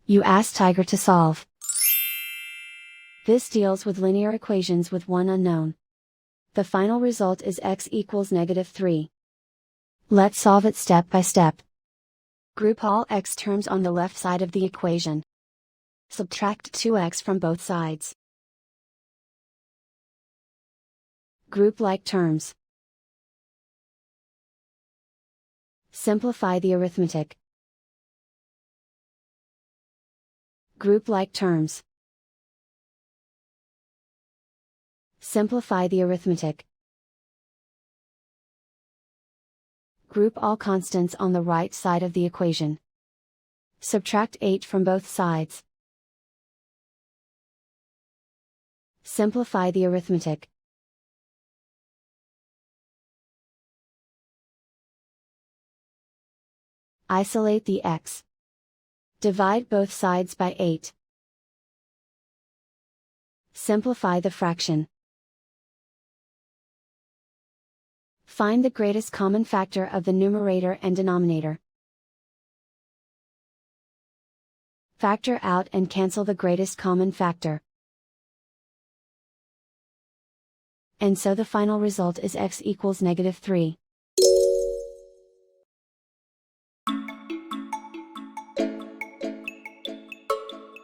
You ask Tiger to solve. This deals with linear equations with one unknown. The final result is x equals -3. Let's solve it step by step. Group all x terms on the left side of the equation. Subtract 2x from both sides. Group like terms. Simplify the arithmetic. Group like terms. Simplify the arithmetic. Group all constants on the right side of the equation. Subtract 8 from both sides. Simplify the arithmetic. Isolate the x. Divide both sides by 8. Simplify the fraction. Find the greatest common factor of the numerator and denominator. Factor out and cancel the greatest common factor. And so the final result is x equals -3.